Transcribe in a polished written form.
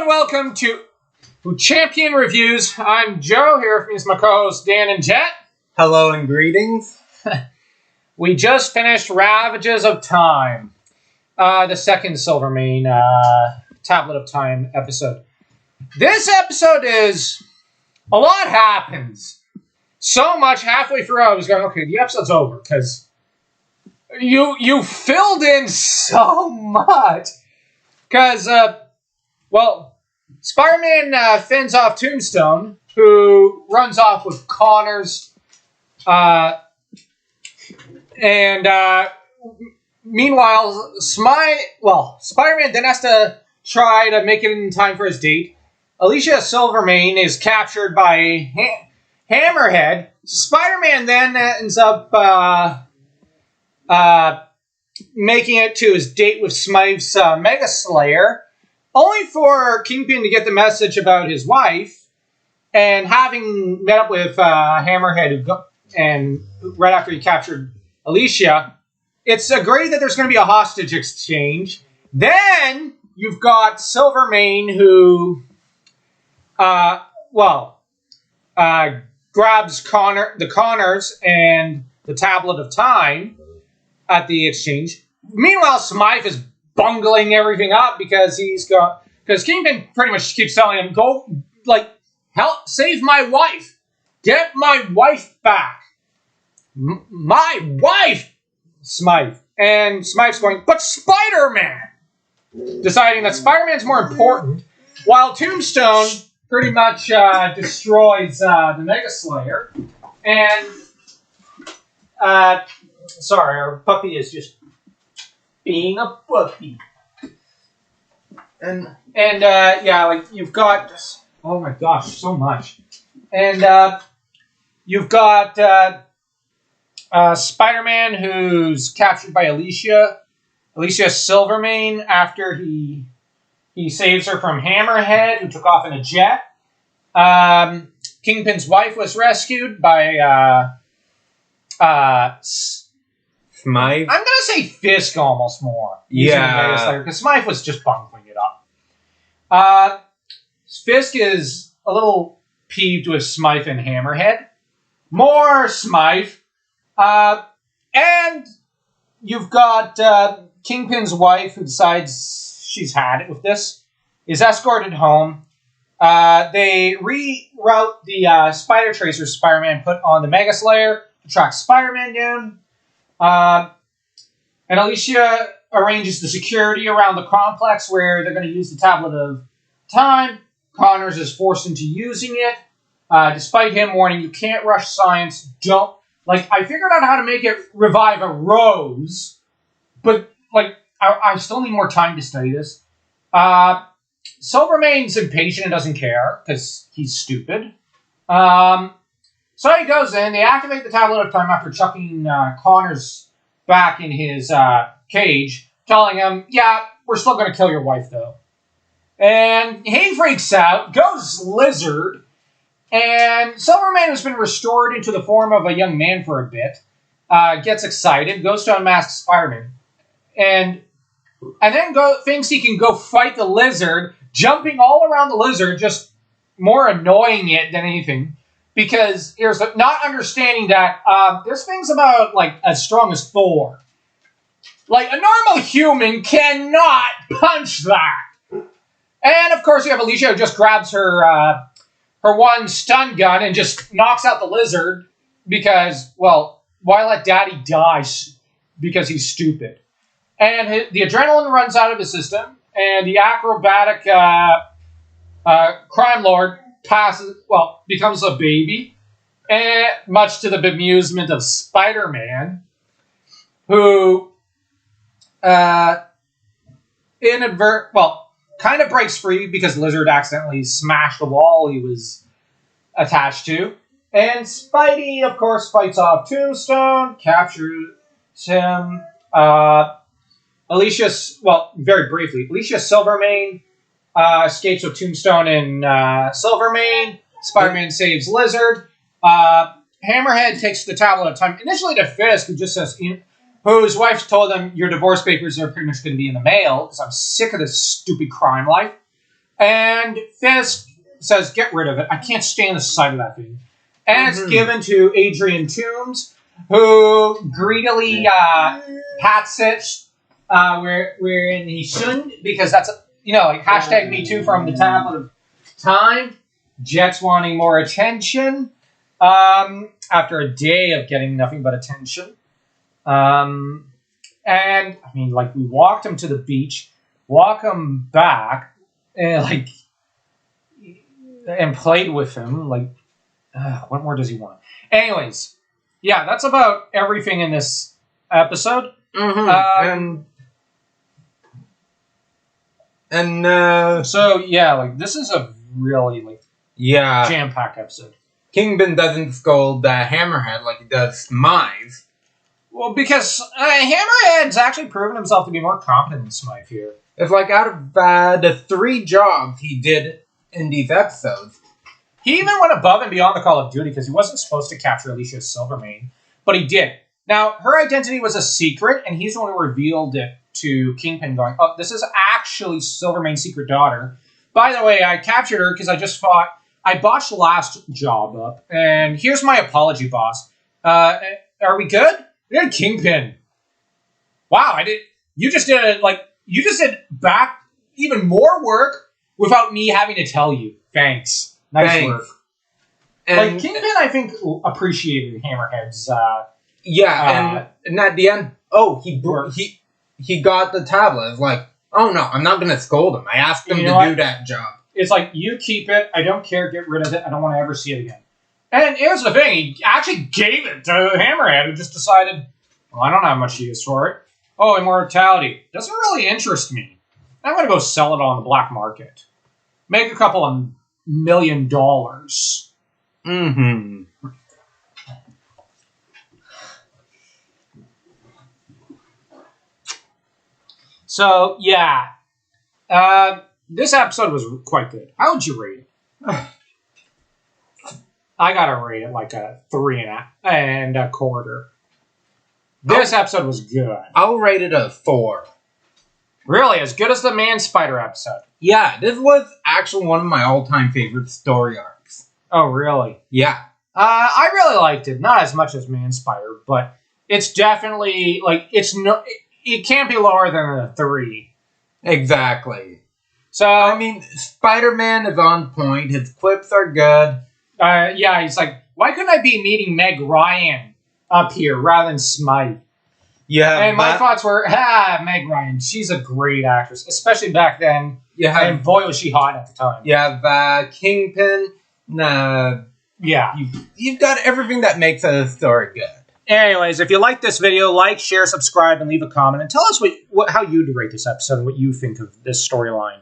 and welcome to Champion Reviews. I'm Joe, here with me is my co-hosts Dan and Jet. Hello and greetings. We just finished Ravages of Time, the second Silvermane Tablet of Time episode. This episode is... a lot happens. So much, halfway through I was going, okay, the episode's over, because you filled in so much. Because, Spider-Man fends off Tombstone, who runs off with Connors, meanwhile, Spider-Man then has to try to make it in time for his date. Alicia Silvermane is captured by Hammerhead. Spider-Man then ends up making it to his date with Smythe's Mega Slayer, only for Kingpin to get the message about his wife, and having met up with Hammerhead, and right after he captured Alicia, it's agreed that there's going to be a hostage exchange. Then you've got Silvermane, who, grabs the Connors and the Tablet of Time at the exchange. Meanwhile, Smythe is bungling everything up because Kingpin pretty much keeps telling him, go, help, save my wife. Get my wife back. My wife, Smythe. And Smythe's going, but Spider-Man! Deciding that Spider-Man's more important, while Tombstone pretty much destroys the Mega Slayer. And, sorry, our puppy is just being a puppy. And you've got, oh my gosh, so much. And you've got Spider-Man, who's captured by Alicia Silvermane after he saves her from Hammerhead, who took off in a jet. Kingpin's wife was rescued by Smythe? I'm going to say Fisk almost more. Yeah. Because Smythe was just bungling it up. Fisk is a little peeved with Smythe and Hammerhead. More Smythe. And you've got Kingpin's wife, who decides she's had it with this, is escorted home. They reroute the spider tracers Spider-Man put on the Mega Slayer to track Spider-Man down. And Alicia arranges the security around the complex where they're going to use the Tablet of Time. Connors is forced into using it, despite him warning, you can't rush science, I figured out how to make it revive a rose, but, I still need more time to study this. Silvermane's impatient and doesn't care, because he's stupid. So he goes in, they activate the Tablet of Time after chucking Connors back in his cage, telling him, yeah, we're still going to kill your wife, though. And he freaks out, goes lizard, and Silvermane has been restored into the form of a young man for a bit, gets excited, goes to unmask Spider-Man, and then thinks he can go fight the lizard, jumping all around the lizard, just more annoying it than anything. Because here's not understanding that this thing's about, as strong as Thor. A normal human cannot punch that. And, of course, you have Alicia, who just grabs her one stun gun and just knocks out the lizard because, why let Daddy die because he's stupid? And the adrenaline runs out of his system, and the acrobatic crime lord becomes a baby, and much to the bemusement of Spider-Man, who kind of breaks free because Lizard accidentally smashed the wall he was attached to. And Spidey, of course, fights off Tombstone, captures him. Very briefly, Alicia Silvermane escapes with Tombstone and Silvermane. Spider-Man saves Lizard. Hammerhead takes the Tablet of Time, initially to Fisk, who just says, whose wife told him, your divorce papers are pretty much going to be in the mail, because I'm sick of this stupid crime life. And Fisk says, "Get rid of it. I can't stand the sight of that thing." And it's given to Adrian Toombs, who greedily pats it wherein he shouldn't, because that's, like hashtag Me Too from the Tablet of Time. Jet's wanting more attention after a day of getting nothing but attention. And, I mean, we walked him to the beach, walk him back, and, and played with him, what more does he want? Anyways, yeah, that's about everything in this episode. Mm-hmm. So yeah, this is a really jam-packed episode. Kingpin doesn't scold Hammerhead like he does Smythe. Well, because Hammerhead's actually proven himself to be more competent than Smythe here. It's out of the 3 jobs he did in these episodes, he even went above and beyond the Call of Duty, because he wasn't supposed to capture Alicia Silvermane, but he did. Now, her identity was a secret, and he's the one who revealed it to Kingpin, going, "Oh, this is actually Silvermane's secret daughter. By the way, I captured her because I just thought I botched the last job up, and here's my apology, boss. Are we good?" Yeah, Kingpin. Wow, you just did back even more work without me having to tell you. Thanks. Nice work. And Kingpin, I think, appreciated Hammerhead's. And at the end, he got the tablet. It's oh no, I'm not gonna scold him. I asked him to do that job. It's you keep it. I don't care. Get rid of it. I don't want to ever see it again. And here's the thing: he actually gave it to Hammerhead, who just decided, well, I don't have much use for it. Oh, immortality doesn't really interest me. I'm gonna go sell it on the black market, make a couple of $1 million. Mm-hmm. So, yeah. This episode was quite good. How would you rate it? I gotta rate it a 3.25. This episode was good. I'll rate it a 4. Really? As good as the Man-Spider episode? Yeah, this was actually one of my all-time favorite story arcs. Oh, really? Yeah. I really liked it. Not as much as Man-Spider, but it's definitely, it can't be lower than a 3. Exactly. So, I mean, Spider-Man is on point. His clips are good. Yeah, he's why couldn't I be meeting Meg Ryan up here rather than Smythe? Yeah. And my thoughts were, Meg Ryan, she's a great actress, especially back then. Yeah. And boy, was she hot at the time. Yeah, Kingpin. Yeah. You've got everything that makes a story good. Anyways, if you like this video, like, share, subscribe, and leave a comment. And tell us how you'd rate this episode and what you think of this storyline.